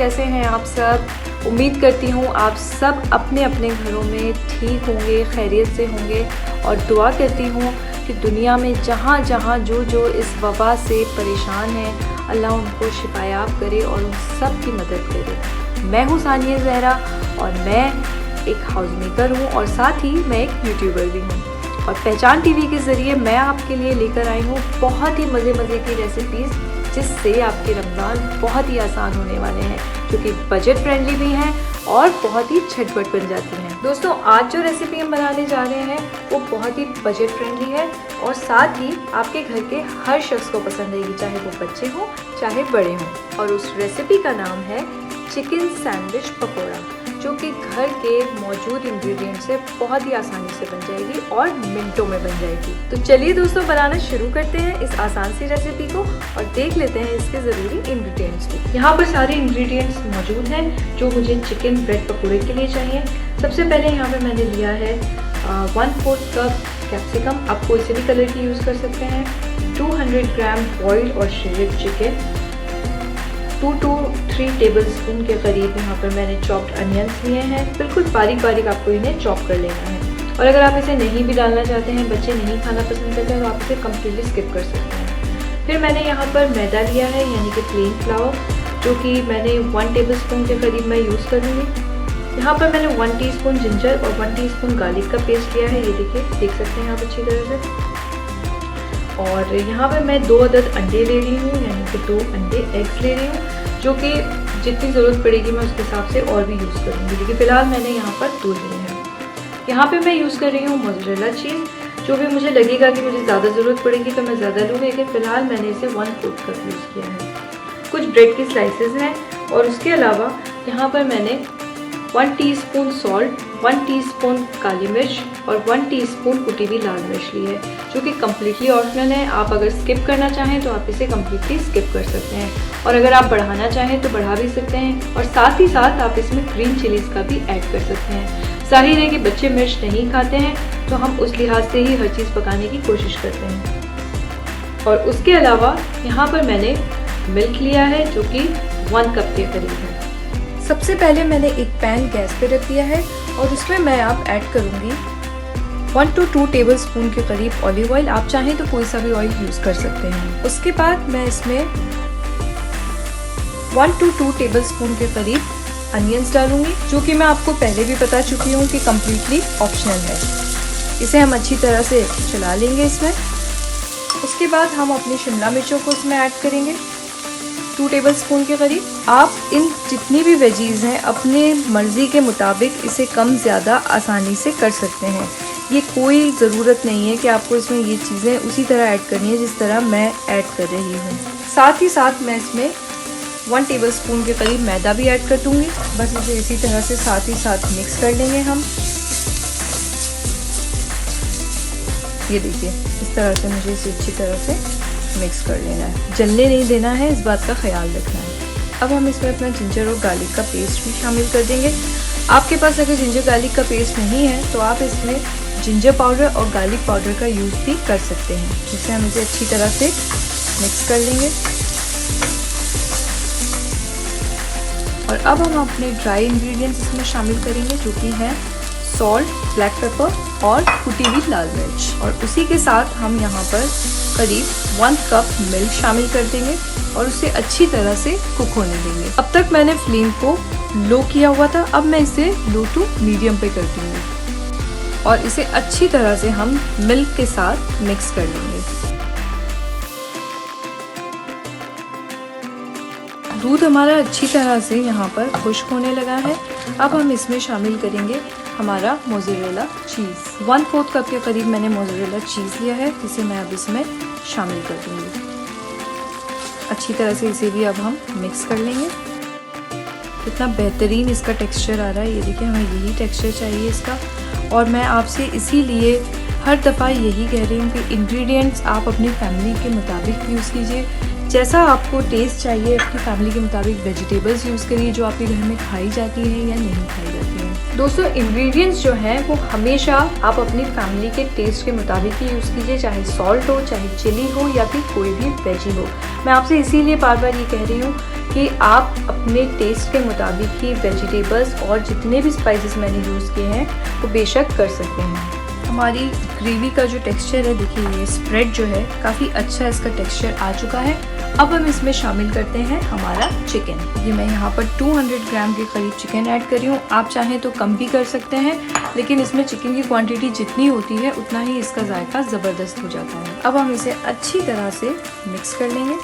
कैसे हैं आप सब? उम्मीद करती हूँ आप सब अपने अपने घरों में ठीक होंगे, खैरियत से होंगे और दुआ करती हूँ कि दुनिया में जहाँ जहाँ जो इस वबा से परेशान हैं, अल्लाह उनको शिफायाब करे और उन सब की मदद करे। मैं हूँ सानिया ज़हरा और मैं एक हाउस मेकर हूँ और साथ ही मैं एक यूट्यूबर भी हूँ। और पहचान टीवी के ज़रिए मैं आपके लिए लेकर आई हूँ बहुत ही मज़े की रेसिपीज़, जिससे आपके रमज़ान बहुत ही आसान होने वाले हैं, जो कि बजट फ्रेंडली भी हैं और बहुत ही झटपट बन जाती हैं। दोस्तों, आज जो रेसिपी हम बनाने जा रहे हैं वो बहुत ही बजट फ्रेंडली है और साथ ही आपके घर के हर शख्स को पसंद आएगी, चाहे वो बच्चे हों चाहे बड़े हों। और उस रेसिपी का नाम है चिकन सैंडविच पकौड़ा, जो कि घर के मौजूद इंग्रेडिएंट से बहुत ही आसानी से बन जाएगी और मिनटों में बन जाएगी। तो चलिए दोस्तों, बनाना शुरू करते हैं इस आसान सी रेसिपी को और देख लेते हैं इसके ज़रूरी इंग्रेडिएंट्स भी। यहाँ पर सारे इंग्रेडिएंट्स मौजूद हैं जो मुझे चिकन ब्रेड पकौड़े के लिए चाहिए। सबसे पहले यहाँ पर मैंने लिया है 1/4 कप कैप्सिकम, आप कोई से भी कलर की यूज़ कर सकते हैं। 200 ग्राम बॉइल्ड और श्रेडेड चिकन, 2 to 3 टेबलस्पून के करीब यहाँ पर मैंने चॉप्ड अनियंस लिए हैं। बिल्कुल बारीक आपको इन्हें चॉप कर लेना है। और अगर आप इसे नहीं भी डालना चाहते हैं, बच्चे नहीं खाना पसंद करते हैं, तो आप इसे कम्प्लीटली स्किप कर सकते हैं। फिर मैंने यहाँ पर मैदा लिया है, यानी कि प्लेन फ्लावर, जो कि मैंने 1 टेबलस्पून के करीब मैं यूज़ करूँगी। यहाँ पर मैंने 1 टीस्पून जिंजर और 1 टीस्पून गार्लिक का पेस्ट लिया है, ये देखिए, देख सकते हैं आप अच्छी तरह से। और यहाँ पे मैं 2 अदद अंडे ले रही हूँ, यानी कि 2 अंडे एग्स ले रही हूँ, जो कि जितनी ज़रूरत पड़ेगी मैं उसके हिसाब से और भी यूज़ करूँगी, लेकिन फ़िलहाल मैंने यहाँ पर 2 लिए हैं। यहाँ पे मैं यूज़ कर रही हूँ मोज़रेला चीज़, जो भी मुझे लगेगा कि मुझे ज़्यादा ज़रूरत पड़ेगी तो मैं ज़्यादा लूँगी, लेकिन फ़िलहाल मैंने इसे 1/4 कप यूज़ किया है। कुछ ब्रेड की स्लाइसेस हैं और उसके अलावा यहाँ पर मैंने 1 टीस्पून सॉल्ट, 1 टीस्पून काली मिर्च और 1 टीस्पून कुटी हुई लाल मिर्च ली है, जो कि कम्प्लीटली ऑप्शनल है। आप अगर स्किप करना चाहें तो आप इसे कम्प्लीटली स्किप कर सकते हैं, और अगर आप बढ़ाना चाहें तो बढ़ा भी सकते हैं। और साथ ही साथ आप इसमें ग्रीन चिलीज़ का भी ऐड कर सकते हैं। जाहिर है कि बच्चे मिर्च नहीं खाते हैं, तो हम उस लिहाज से ही हर चीज़ पकाने की कोशिश करते हैं। और उसके अलावा यहाँ पर मैंने मिल्क लिया है, जो कि 1 कप के करीब है। सबसे पहले मैंने एक पैन गैस पे रख दिया है और उसमें मैं अब ऐड करूँगी 1 to 2 टेबलस्पून के करीब ऑलिव ऑयल। आप चाहें तो कोई सा भी ऑयल यूज़ कर सकते हैं। उसके बाद मैं इसमें 1 to 2 टेबलस्पून के करीब अनियंस डालूंगी, जो कि मैं आपको पहले भी बता चुकी हूँ कि कम्प्लीटली ऑप्शनल है। इसे हम अच्छी तरह से चला लेंगे इसमें। उसके बाद हम अपनी शिमला मिर्चों को इसमें ऐड करेंगे 2 टेबलस्पून के करीब। आप इन जितनी भी वेजीज़ हैं अपने मर्ज़ी के मुताबिक इसे कम ज़्यादा आसानी से कर सकते हैं। ये कोई ज़रूरत नहीं है कि आपको इसमें ये चीज़ें उसी तरह ऐड करनी है जिस तरह मैं ऐड कर रही हूँ। साथ ही साथ मैं इसमें 1 टेबलस्पून के करीब मैदा भी ऐड कर दूँगी। बस इसे इसी तरह से साथ ही साथ मिक्स कर लेंगे हम। ये देखिए, इस तरह से मुझे इसे अच्छी तरह से मिक्स कर लेना है, जलने नहीं देना है, इस बात का ख्याल रखना है। अब हम इसमें अपना जिंजर और गार्लिक का पेस्ट भी शामिल कर देंगे। आपके पास अगर जिंजर गार्लिक का पेस्ट नहीं है तो आप इसमें जिंजर पाउडर और गार्लिक पाउडर का यूज़ भी कर सकते हैं। जिससे हम इसे अच्छी तरह से मिक्स कर लेंगे। और अब हम अपने ड्राई इंग्रेडिएंट्स इसमें शामिल करेंगे, जो कि हैं सॉल्ट, ब्लैक पेपर और कुटी हुई लाल मिर्च। और उसी के साथ हम यहाँ पर करीब 1 कप मिल्क शामिल कर देंगे और उसे अच्छी तरह से कुक होने देंगे। अब तक मैंने फ्लेम को लो किया हुआ था, अब मैं इसे लो टू मीडियम पे कर दूँगी और इसे अच्छी तरह से हम मिल्क के साथ मिक्स कर लेंगे। दूध हमारा अच्छी तरह से यहाँ पर खुश्क होने लगा है। अब हम इसमें शामिल करेंगे हमारा मोज़रेला चीज़। 1/4 कप के करीब मैंने मोज़रेला चीज़ लिया है, जिसे मैं अब इसमें शामिल कर दूँगी। अच्छी तरह से इसे भी अब हम मिक्स कर लेंगे। कितना बेहतरीन इसका टेक्सचर आ रहा है, ये देखिए, हमें यही टेक्सचर चाहिए इसका। और मैं आपसे इसीलिए हर दफ़ा यही कह रही हूँ कि इंग्रेडिएंट्स आप अपनी फैमिली के मुताबिक यूज़ कीजिए। जैसा आपको टेस्ट चाहिए अपनी फैमिली के मुताबिक वेजिटेबल्स यूज़ करिए जो आपके घर में खाई जाती हैं या नहीं खाई जाती हैं। दोस्तों इंग्रेडिएंट्स जो हैं वो हमेशा आप अपनी फैमिली के टेस्ट के मुताबिक ही यूज़ कीजिए, चाहे सॉल्ट हो, चाहे चिली हो या फिर कोई भी वेजी हो। मैं आपसे इसीलिए बार बार ये कह रही हूँ कि आप अपने टेस्ट के मुताबिक ही वेजिटेबल्स और जितने भी स्पाइसेस मैंने यूज़ किए हैं वो बेशक कर सकते हैं। हमारी ग्रेवी का जो टेक्सचर है, देखिए ये स्प्रेड जो है काफ़ी अच्छा इसका टेक्सचर आ चुका है। अब हम इसमें शामिल करते हैं हमारा चिकन। ये मैं यहाँ पर 200 ग्राम के करीब चिकन ऐड कर रही हूँ। आप चाहें तो कम भी कर सकते हैं, लेकिन इसमें चिकन की क्वांटिटी जितनी होती है उतना ही इसका जायका ज़बरदस्त हो जाता है। अब हम इसे अच्छी तरह से मिक्स कर लेंगे।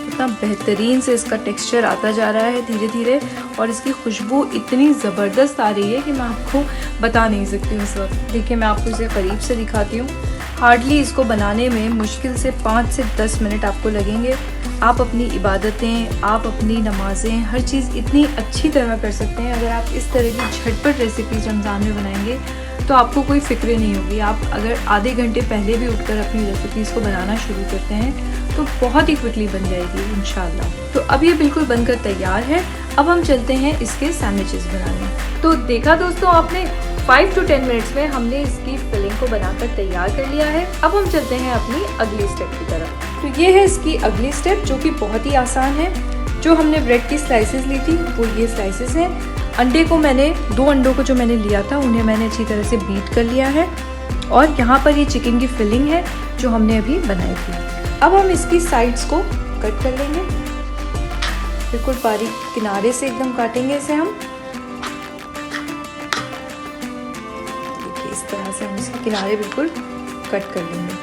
इतना बेहतरीन से इसका टेक्सचर आता जा रहा है धीरे धीरे, और इसकी खुशबू इतनी ज़बरदस्त आ रही है कि मैं आपको बता नहीं सकती हूँ इस वक्त। देखिए मैं आपको इसे करीब से दिखाती हूँ। हार्डली इसको बनाने में मुश्किल से 5 से 10 मिनट आपको लगेंगे। आप अपनी इबादतें, आप अपनी नमाज़ें, हर चीज़ इतनी अच्छी तरह कर सकते हैं अगर आप इस तरह की झटपट रेसिपीज़ रमज़ान में बनाएंगे तो आपको कोई फ़िक्र नहीं होगी। आप अगर आधे घंटे पहले भी उठकर अपनी रेसिपीज़ को बनाना शुरू करते हैं तो बहुत ही क्विकली बन जाएगी इंशाल्लाह। तो अब ये बिल्कुल बनकर तैयार है। अब हम चलते हैं इसके सैंडविचेस बनाने। तो देखा दोस्तों आपने, 5 to 10 मिनट्स में हमने इसकी फिलिंग को बनाकर तैयार कर लिया है। अब हम चलते हैं अपनी अगली स्टेप की तरफ। तो ये है इसकी अगली स्टेप जो कि बहुत ही आसान है। जो हमने ब्रेड की स्लाइसेस ली थी वो ये स्लाइसेस हैं। अंडे को मैंने 2 अंडों को जो मैंने लिया था उन्हें मैंने अच्छी तरह से बीट कर लिया है, और यहाँ पर ये चिकन की फिलिंग है जो हमने अभी बनाई थी। अब हम इसकी साइड्स को कट कर लेंगे, बिल्कुल बारीक किनारे से एकदम काटेंगे इसे हम। देखिए इस तरह से हम इसके किनारे बिल्कुल कट कर लेंगे।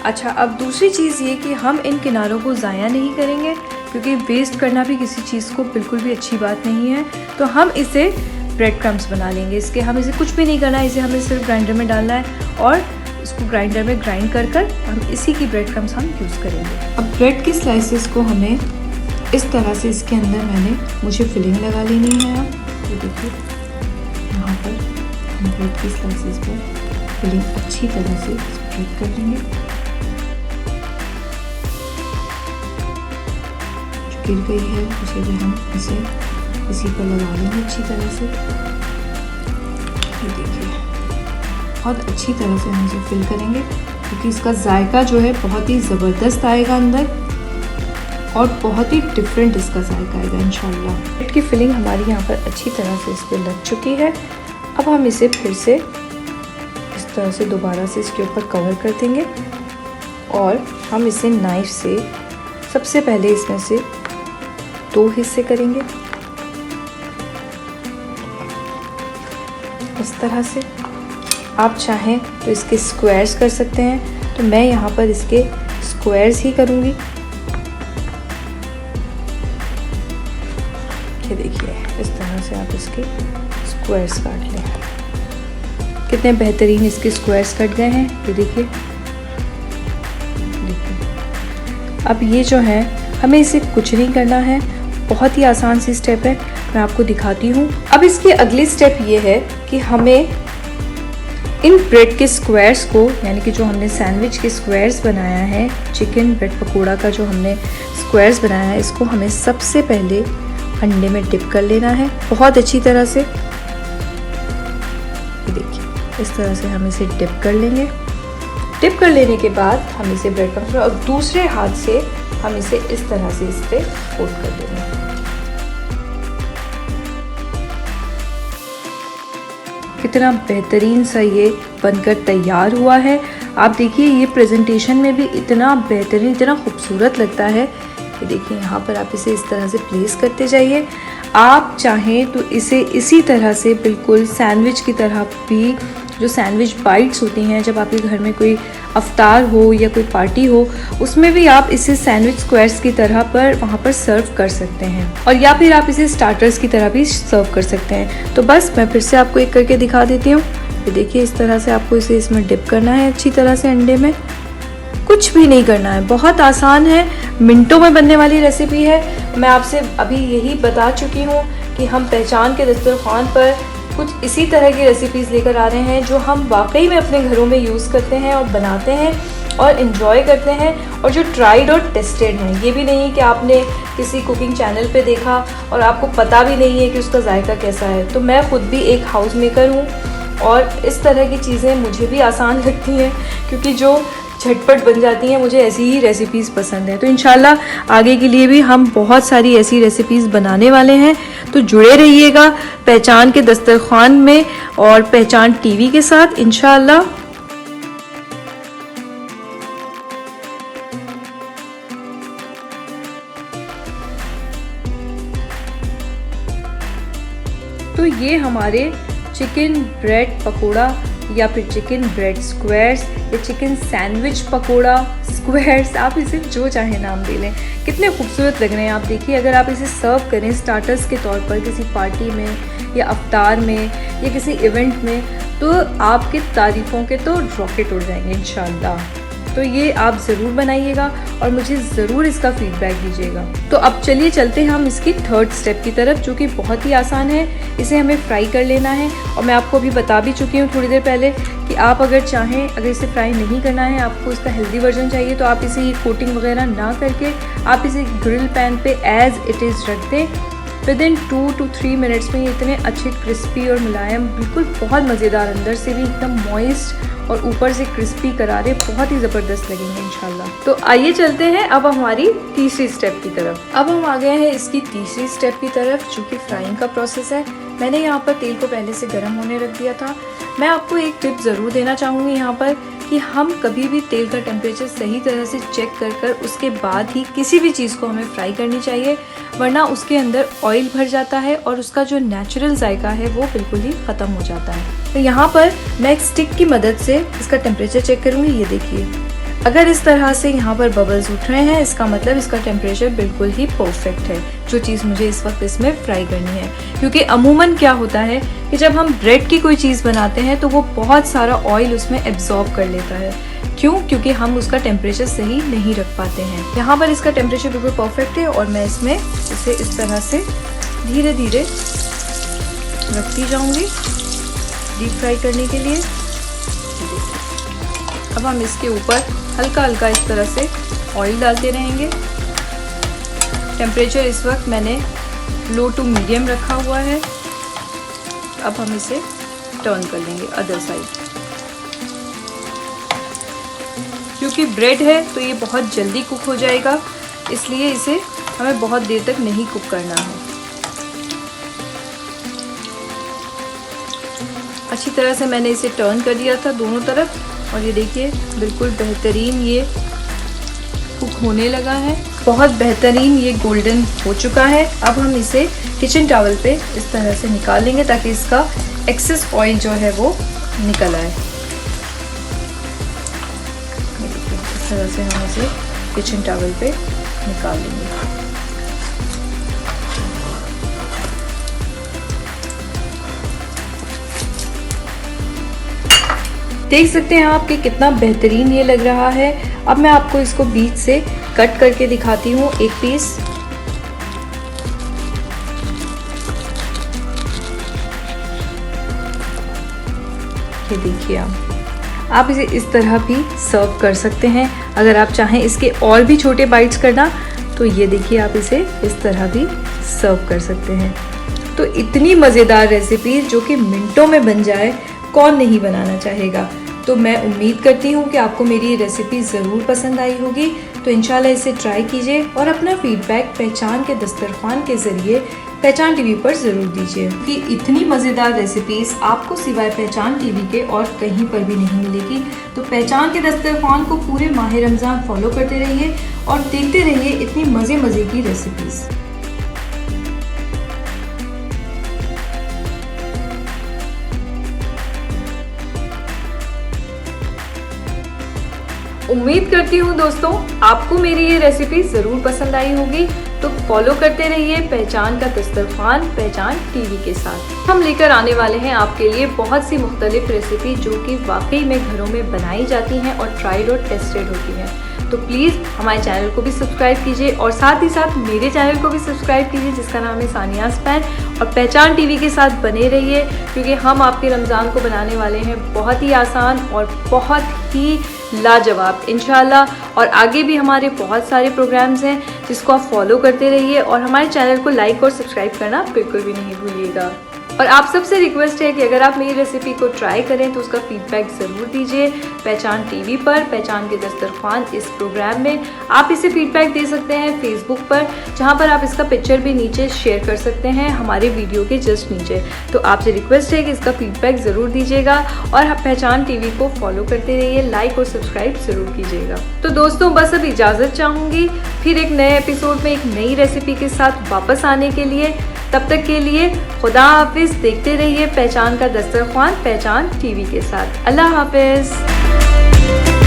अच्छा, अब दूसरी चीज़ ये कि हम इन किनारों को ज़ाया नहीं करेंगे, क्योंकि वेस्ट करना भी किसी चीज़ को बिल्कुल भी अच्छी बात नहीं है। तो हम इसे ब्रेड क्रम्स बना लेंगे इसके। हमें इसे कुछ भी नहीं करना है, इसे हमें सिर्फ ग्राइंडर में डालना है और इसको ग्राइंडर में ग्राइंड कर कर हम इसी की ब्रेड क्रम्स हम यूज़ करेंगे। अब ब्रेड की स्लाइसेस को हमें इस तरह से इसके अंदर मुझे फिलिंग लगा लेनी है। अब ये देखिए यहाँ पर हम ब्रेड की स्लाइसेस पर फिलिंग अच्छी तरह से स्प्रेड कर लेंगे। गिर गई है उसे भी हम इसी पर लगा लेंगे अच्छी तरह से। ये देखिए बहुत अच्छी तरह से हम इसे फिल करेंगे, क्योंकि इसका जायका जो है बहुत ही ज़बरदस्त आएगा अंदर, और बहुत ही डिफरेंट इसका जायका आएगा इंशाल्लाह। ब्रेड की फिलिंग हमारी यहाँ पर अच्छी तरह से इस पर लग चुकी है। अब हम इसे फिर से इस तरह से दोबारा से इसके ऊपर कवर कर देंगे, और हम इसे नाइफ से सबसे पहले इसमें से 2 हिस्से करेंगे इस तरह से। आप चाहें तो इसके स्क्वायर्स कर सकते हैं, तो मैं यहाँ पर इसके स्क्वायर्स ही करूँगी। ये देखिए इस तरह से आप इसके स्क्वायर्स काट लें। कितने बेहतरीन इसके स्क्वायर्स कट गए हैं, ये देखिए। अब ये जो है हमें इसे कुछ नहीं करना है, बहुत ही आसान सी स्टेप है, मैं आपको दिखाती हूँ। अब इसकी अगली स्टेप ये है कि हमें इन ब्रेड के स्क्वायर्स को, यानी कि जो हमने सैंडविच के स्क्वायर्स बनाया है, चिकन ब्रेड पकोड़ा का जो हमने स्क्वायर्स बनाया है, इसको हमें सबसे पहले अंडे में डिप कर लेना है बहुत अच्छी तरह से। देखिए इस तरह से हम इसे डिप कर लेंगे। डिप कर लेने के बाद हम इसे ब्रेड क्रम्स में, और दूसरे हाथ से हम इसे इस तरह से इस पर फोल्ड कर देंगे। कितना बेहतरीन सा ये बनकर तैयार हुआ है। आप देखिए ये प्रेजेंटेशन में भी इतना बेहतरीन, इतना खूबसूरत लगता है। ये देखिए यहाँ पर आप इसे इस तरह से प्लेस करते जाइए। आप चाहें तो इसे इसी तरह से बिल्कुल सैंडविच की तरह भी, जो सैंडविच बाइट्स होती हैं, जब आपके घर में कोई अफ्तार हो या कोई पार्टी हो, उसमें भी आप इसे सैंडविच स्क्वायर्स की तरह पर वहाँ पर सर्व कर सकते हैं, और या फिर आप इसे स्टार्टर्स की तरह भी सर्व कर सकते हैं। तो बस मैं फिर से आपको एक करके दिखा देती हूँ। ये देखिए इस तरह से आपको इसे इसमें डिप करना है अच्छी तरह से अंडे में। कुछ भी नहीं करना है, बहुत आसान है, मिनटों में बनने वाली रेसिपी है। मैं आपसे अभी यही बता चुकी हूँ कि हम पहचान के दस्तरखान पर कुछ इसी तरह की रेसिपीज़ लेकर आ रहे हैं जो हम वाकई में अपने घरों में यूज़ करते हैं और बनाते हैं, और इन्जॉय करते हैं और जो ट्राइड और टेस्टेड हैं। ये भी नहीं कि आपने किसी कुकिंग चैनल पे देखा और आपको पता भी नहीं है कि उसका जायका कैसा है। तो मैं ख़ुद भी एक हाउस मेकर हूँ और इस तरह की चीज़ें मुझे भी आसान लगती हैं, क्योंकि जो झटपट बन जाती हैं, मुझे ऐसी ही रेसिपीज़ पसंद है। तो इंशाल्लाह आगे के लिए भी हम बहुत सारी ऐसी रेसिपीज़ बनाने वाले हैं। तो जुड़े रहिएगा पहचान के दस्तरखान में और पहचान टीवी के साथ इंशाल्लाह। तो ये हमारे चिकन ब्रेड पकोड़ा या फिर चिकन ब्रेड स्क्वायर्स या चिकन सैंडविच पकोड़ा स्क्वायर्स, आप इसे जो चाहे नाम दे लें। कितने खूबसूरत लग रहे हैं आप देखिए। अगर आप इसे सर्व करें स्टार्टर्स के तौर पर किसी पार्टी में या अफ्तार में या किसी इवेंट में, तो आपके तारीफ़ों के तो रॉकेट उड़ जाएंगे इंशाल्लाह। तो ये आप ज़रूर बनाइएगा और मुझे ज़रूर इसका फीडबैक दीजिएगा। तो अब चलिए चलते हैं हम इसकी थर्ड स्टेप की तरफ, जो कि बहुत ही आसान है। इसे हमें फ्राई कर लेना है और मैं आपको अभी बता भी चुकी हूँ थोड़ी देर पहले कि आप अगर चाहें, अगर इसे फ्राई नहीं करना है, आपको इसका हेल्दी वर्जन चाहिए, तो आप इसे ये कोटिंग वगैरह ना करके आप इसे ग्रिल पैन पे एज़ इट इज़ रख दें। विदिन 2 to 3 मिनट्स में ये इतने अच्छे क्रिस्पी और मुलायम, बिल्कुल बहुत मज़ेदार, अंदर से भी एकदम मॉइस्ट और ऊपर से क्रिस्पी करारे, बहुत ही ज़बरदस्त लगेंगे इंशाल्लाह। तो आइए चलते हैं अब हमारी तीसरी स्टेप की तरफ। अब हम आ गए हैं इसकी तीसरी स्टेप की तरफ, जो कि फ्राइंग का प्रोसेस है। मैंने यहाँ पर तेल को पहले से गर्म होने रख दिया था। मैं आपको एक टिप ज़रूर देना चाहूँगी यहाँ पर कि हम कभी भी तेल का टेम्परेचर सही तरह से चेक कर उसके बाद ही किसी भी चीज़ को हमें फ्राई करनी चाहिए, वरना उसके अंदर ऑयल भर जाता है और उसका जो नेचुरल जायका है वो बिल्कुल ही ख़त्म हो जाता है। तो यहाँ पर मैं एक स्टिक की मदद से इसका टेम्परेचर चेक करूँगी। ये देखिए, अगर इस तरह से यहाँ पर बबल्स उठ रहे हैं, इसका मतलब इसका टेम्परेचर बिल्कुल ही परफेक्ट है, जो चीज़ मुझे इस वक्त इसमें फ्राई करनी है। क्योंकि अमूमन क्या होता है कि जब हम ब्रेड की कोई चीज़ बनाते हैं तो वो बहुत सारा ऑयल उसमें एब्जॉर्ब कर लेता है। क्यों? क्योंकि हम उसका टेम्परेचर सही नहीं रख पाते हैं। यहाँ पर इसका टेम्परेचर बिल्कुल परफेक्ट है और मैं इसमें इसे इस तरह से धीरे धीरे रखती जाऊँगी डीप फ्राई करने के लिए। अब हम इसके ऊपर हल्का हल्का इस तरह से ऑयल डालते रहेंगे। टेम्परेचर इस वक्त मैंने लो टू मीडियम रखा हुआ है। अब हम इसे टर्न कर लेंगे अदर साइड। क्योंकि ब्रेड है तो ये बहुत जल्दी कुक हो जाएगा, इसलिए इसे हमें बहुत देर तक नहीं कुक करना है। अच्छी तरह से मैंने इसे टर्न कर दिया था दोनों तरफ और ये देखिए बिल्कुल बेहतरीन ये कुक होने लगा है। बहुत बेहतरीन ये गोल्डन हो चुका है। अब हम इसे किचन टॉवल पे इस तरह से निकाल लेंगे ताकि इसका एक्सेस ऑयल जो है वो निकल आए। इस तरह से हम इसे किचन टॉवल पे निकाल लेंगे। देख सकते हैं आप कि कितना बेहतरीन ये लग रहा है। अब मैं आपको इसको बीच से कट करके दिखाती हूँ एक पीस। ये देखिए आप इसे इस तरह भी सर्व कर सकते हैं। अगर आप चाहें इसके और भी छोटे बाइट्स करना तो ये देखिए आप इसे इस तरह भी सर्व कर सकते हैं। तो इतनी मज़ेदार रेसिपी जो कि मिनटों में बन जाए, कौन नहीं बनाना चाहेगा। तो मैं उम्मीद करती हूँ कि आपको मेरी ये रेसिपी ज़रूर पसंद आई होगी। तो इंशाल्लाह इसे ट्राई कीजिए और अपना फीडबैक पहचान के दस्तरखान के ज़रिए पहचान टीवी पर ज़रूर दीजिए कि इतनी मज़ेदार रेसिपीज़ आपको सिवाय पहचान टीवी के और कहीं पर भी नहीं मिलेगी। तो पहचान के दस्तरखान को पूरे माह रमज़ान फॉलो करते रहिए और देखते रहिए इतनी मज़े की रेसिपीज़। उम्मीद करती हूँ दोस्तों आपको मेरी ये रेसिपी ज़रूर पसंद आई होगी। तो फॉलो करते रहिए पहचान का दस्तरखान पहचान टीवी के साथ। हम लेकर आने वाले हैं आपके लिए बहुत सी मुख्तलिफ रेसिपी जो कि वाकई में घरों में बनाई जाती हैं और ट्राइड और टेस्टेड होती हैं। तो प्लीज़ हमारे चैनल को भी सब्सक्राइब कीजिए और साथ ही साथ मेरे चैनल को भी सब्सक्राइब कीजिए जिसका नाम है सानियाज़ पैन, और पहचान टीवी के साथ बने रहिए क्योंकि हम आपके रमज़ान को बनाने वाले हैं बहुत ही आसान और बहुत ही लाजवाब इंशाल्लाह। और आगे भी हमारे बहुत सारे प्रोग्राम्स हैं जिसको आप फॉलो करते रहिए और हमारे चैनल को लाइक और सब्सक्राइब करना बिल्कुल भी नहीं भूलिएगा। और आप सबसे रिक्वेस्ट है कि अगर आप मेरी रेसिपी को ट्राई करें तो उसका फीडबैक ज़रूर दीजिए। पहचान टीवी पर पहचान के दस्तरखान इस प्रोग्राम में आप इसे फीडबैक दे सकते हैं फेसबुक पर, जहां पर आप इसका पिक्चर भी नीचे शेयर कर सकते हैं हमारे वीडियो के जस्ट नीचे। तो आपसे रिक्वेस्ट है कि इसका फीडबैक ज़रूर दीजिएगा और पहचान टीवी को फॉलो करते रहिए, लाइक और सब्सक्राइब ज़रूर कीजिएगा। तो दोस्तों बस अब इजाज़त चाहूँगी, फिर एक नए एपिसोड में एक नई रेसिपी के साथ वापस आने के लिए। तब तक के लिए खुदा हाफिज़। देखते रहिए पहचान का दस्तरखान पहचान टीवी के साथ। अल्लाह हाफिज़।